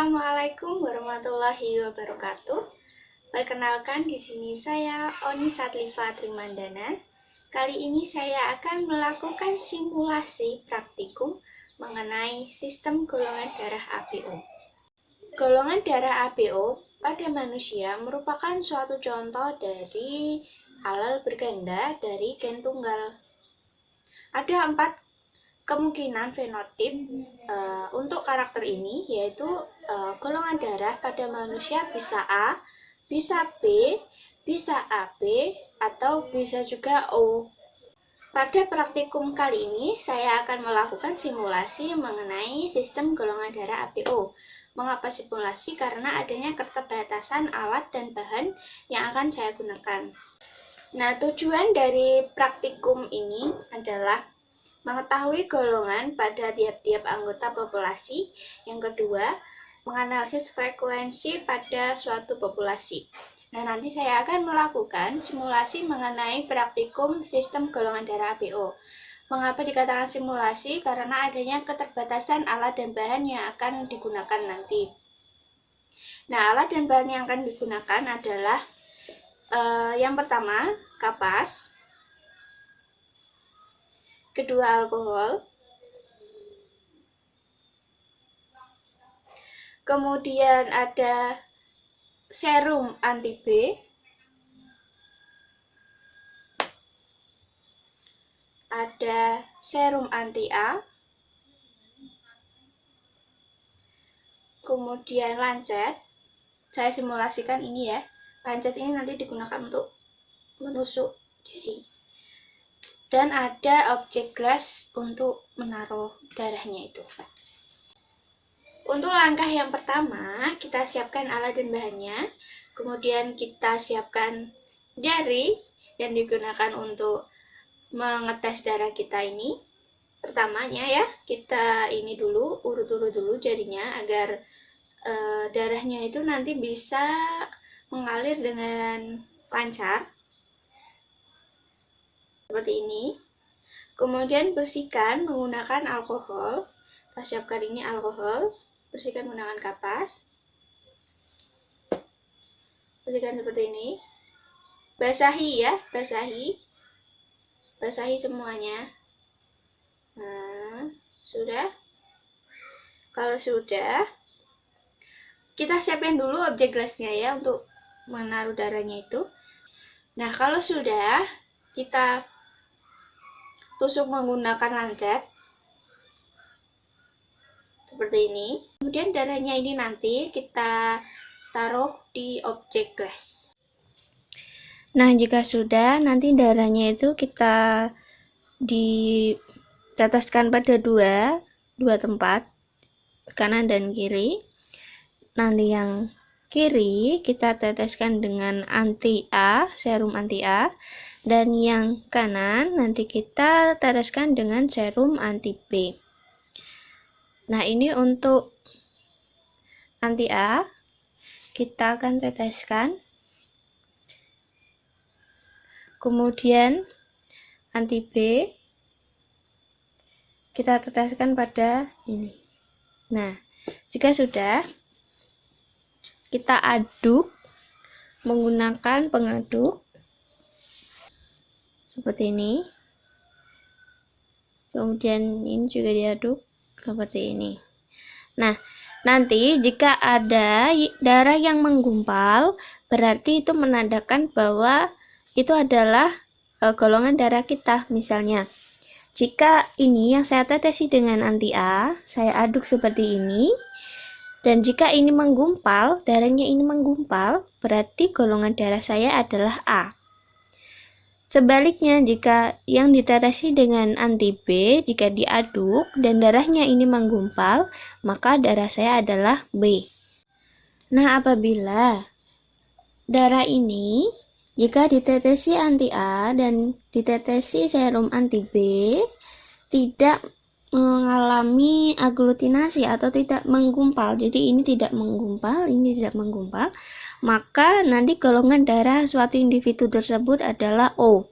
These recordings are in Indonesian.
Assalamualaikum warahmatullahi wabarakatuh. Perkenalkan, di sini saya Oni Satlifa Trimandana. Kali ini saya akan melakukan simulasi praktikum mengenai sistem golongan darah ABO. Golongan darah ABO pada manusia merupakan suatu contoh dari alel berganda dari gen tunggal. Ada 4 kemungkinan fenotip untuk karakter ini, yaitu golongan darah pada manusia bisa A, bisa B, bisa AB, atau bisa juga O. Pada praktikum kali ini, saya akan melakukan simulasi mengenai sistem golongan darah ABO. Mengapa simulasi? Karena adanya keterbatasan alat dan bahan yang akan saya gunakan. Nah, tujuan dari praktikum ini adalah mengetahui golongan pada tiap-tiap anggota populasi. Yang kedua, menganalisis frekuensi pada suatu populasi. Nah, nanti saya akan melakukan simulasi mengenai praktikum sistem golongan darah ABO. Mengapa dikatakan simulasi? Karena adanya keterbatasan alat dan bahan yang akan digunakan nanti. Nah, alat dan bahan yang akan digunakan adalah yang pertama, kapas. Kedua, alkohol. Kemudian ada serum anti B. Ada serum anti A. Kemudian lancet. Saya simulasikan ini ya. Lancet ini nanti digunakan untuk menusuk jari. Dan ada objek gas untuk menaruh darahnya itu. Untuk langkah yang pertama, kita siapkan alat dan bahannya. Kemudian kita siapkan jari yang digunakan untuk mengetes darah kita ini. Pertamanya ya, kita ini dulu, urut-urut dulu jarinya agar darahnya itu nanti bisa mengalir dengan lancar. Seperti ini. Kemudian bersihkan menggunakan alkohol. Kita siapkan ini alkohol. Bersihkan menggunakan kapas. Bersihkan seperti ini. Basahi ya, basahi. Basahi semuanya. Nah, sudah. Kalau sudah, kita siapin dulu objek gelasnya ya untuk menaruh darahnya itu. Nah, kalau sudah, kita tusuk menggunakan lancet seperti ini. Kemudian darahnya ini nanti kita taruh di objek gelas. Nah, jika sudah, nanti darahnya itu kita diteteskan pada dua tempat, kanan dan kiri. Nanti yang kiri kita teteskan dengan anti A, serum anti A. Dan yang kanan nanti kita teteskan dengan serum anti B. Nah, ini untuk anti A kita akan teteskan. Kemudian anti B kita teteskan pada ini. Nah, jika sudah, kita aduk menggunakan pengaduk seperti ini. Kemudian ini juga diaduk seperti ini. Nah, nanti jika ada darah yang menggumpal, berarti itu menandakan bahwa itu adalah golongan darah kita. Misalnya, jika ini yang saya tetesi dengan anti A, saya aduk seperti ini. Dan jika ini menggumpal, darahnya ini menggumpal, berarti golongan darah saya adalah A. Sebaliknya, jika yang ditetesi dengan anti B, jika diaduk dan darahnya ini menggumpal, maka darah saya adalah B. Nah, apabila darah ini, jika ditetesi anti A dan ditetesi serum anti B, tidak mengalami aglutinasi atau tidak menggumpal, jadi ini tidak menggumpal, ini tidak menggumpal, maka nanti golongan darah suatu individu tersebut adalah O.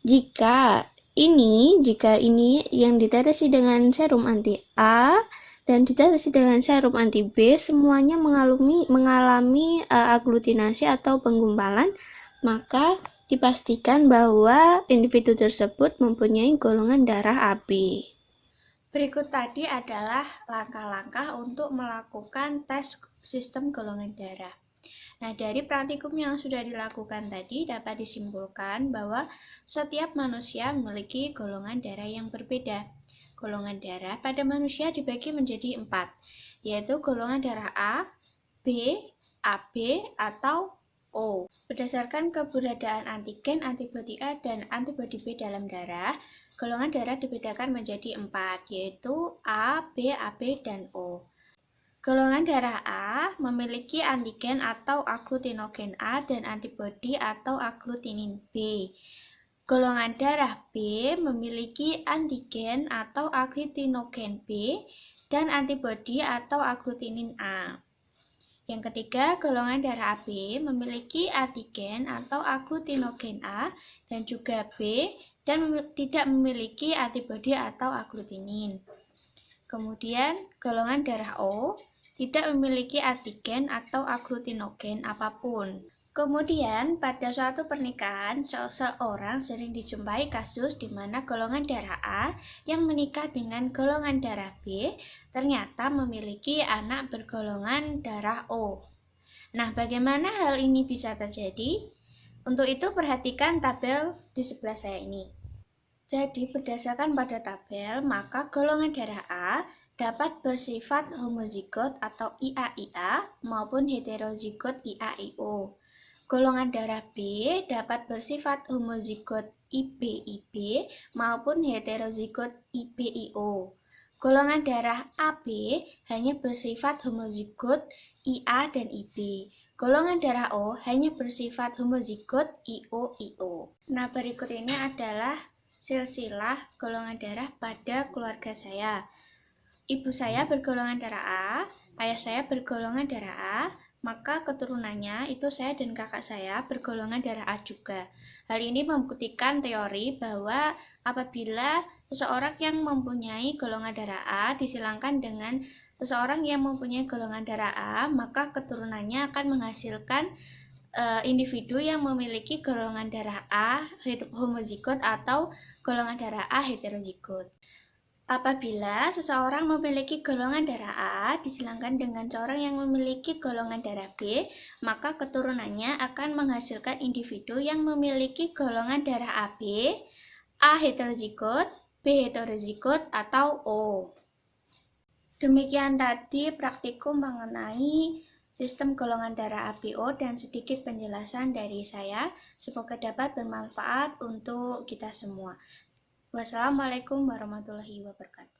Jika ini yang ditetesi dengan serum anti A dan dideteksi dengan serum anti B, semuanya mengalami aglutinasi atau penggumpalan, maka dipastikan bahwa individu tersebut mempunyai golongan darah AB. Berikut tadi adalah langkah-langkah untuk melakukan tes sistem golongan darah. Nah, dari praktikum yang sudah dilakukan tadi dapat disimpulkan bahwa setiap manusia memiliki golongan darah yang berbeda. Golongan darah pada manusia dibagi menjadi 4, yaitu golongan darah A, B, AB, atau O. Berdasarkan keberadaan antigen, antibodi A, dan antibodi B dalam darah, golongan darah dibedakan menjadi 4, yaitu A, B, AB, dan O. Golongan darah A memiliki antigen atau aglutinogen A dan antibodi atau aglutinin B. Golongan darah B memiliki antigen atau aglutinogen B dan antibodi atau aglutinin A. Yang ketiga, golongan darah AB memiliki antigen atau aglutinogen A dan juga B dan tidak memiliki antibodi atau aglutinin. Kemudian, golongan darah O tidak memiliki antigen atau aglutinogen apapun. Kemudian, pada suatu pernikahan, seseorang sering dijumpai kasus di mana golongan darah A yang menikah dengan golongan darah B ternyata memiliki anak bergolongan darah O. Nah, bagaimana hal ini bisa terjadi? Untuk itu, perhatikan tabel di sebelah saya ini. Jadi, berdasarkan pada tabel, maka golongan darah A dapat bersifat homozigot atau IA-IA maupun heterozigot IA-IO. Golongan darah B dapat bersifat homozigot IB-IB maupun heterozigot IB-IO. Golongan darah AB hanya bersifat homozigot IA dan IB. Golongan darah O hanya bersifat homozigot IO-IO. Nah, berikut ini adalah silsilah golongan darah pada keluarga saya. Ibu saya bergolongan darah A, ayah saya bergolongan darah A, maka keturunannya itu saya dan kakak saya bergolongan darah A juga. Hal ini membuktikan teori bahwa apabila seseorang yang mempunyai golongan darah A disilangkan dengan seseorang yang mempunyai golongan darah A, maka keturunannya akan menghasilkan individu yang memiliki golongan darah A homozigot atau golongan darah A heterozigot. Apabila seseorang memiliki golongan darah A disilangkan dengan seorang yang memiliki golongan darah B, maka keturunannya akan menghasilkan individu yang memiliki golongan darah AB, A heterozigot, B heterozigot, atau O. Demikian tadi praktikum mengenai sistem golongan darah ABO dan sedikit penjelasan dari saya. Semoga dapat bermanfaat untuk kita semua. Wassalamualaikum warahmatullahi wabarakatuh.